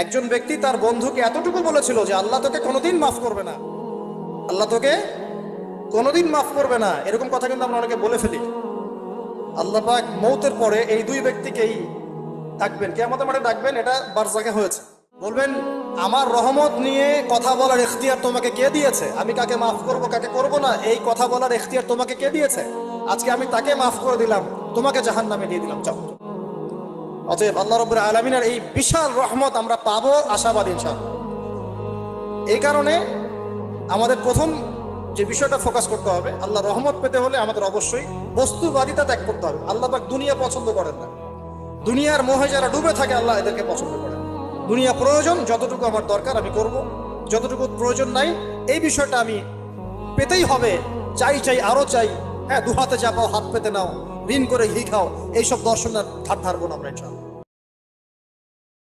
একজন ব্যক্তি তার বন্ধুকে এতটুকু বলেছিল যে আল্লাহ তোকে কোনোদিন মাফ করবে না, আল্লাহ তোকে কোনোদিন মাফ করবে না। এরকম কথা কিন্তু আমরা অনেকে বলে ফেলি। আল্লাহ পাক মৌতের পরে এই দুই ব্যক্তিকেই ডাকবেন, কিয়ামতের মাঠে ডাকবেন। এটা বারজাকে হয়েছে। বলবেন, আমার রহমত নিয়ে কথা বলার ইখতিয়ার তোমাকে কে দিয়েছে? আমি কাকে মাফ করব কাকে করব না, এই কথা বলার ইখতিয়ার তোমাকে কে দিয়েছে? আজকে আমি তাকে মাফ করে দিলাম, তোমাকে জাহান্নামে দিয়ে দিলাম, যাও। অতএব আল্লাহ রাব্বুল আলামিনের এই বিশাল রহমত আমরা পাবো, আশাবাদী ইনশাআল্লাহ। এই কারণে আমাদের প্রথম যে বিষয়টা ফোকাস করতে হবে, আল্লাহ রহমত পেতে হলে আমাদের অবশ্যই বস্তুবাদিতা ত্যাগ করতে হবে। আল্লাহ পাক দুনিয়া পছন্দ করেন না। দুনিয়ার মোহে যারা ডুবে থাকে আল্লাহ এদেরকে পছন্দ করেন। দুনিয়া প্রয়োজন, যতটুকু আমার দরকার আমি করব, যতটুকু প্রয়োজন নাই এই বিষয়টা আমি পেতেই হবে, চাই চাই আরো চাই। হ্যাঁ, দু হাতে চাপাও হাত পেতে নাও, ঋণ করে ঘি খাও, এইসব দর্শনের ধার ধারবো না আমরা ইনশাআল্লাহ।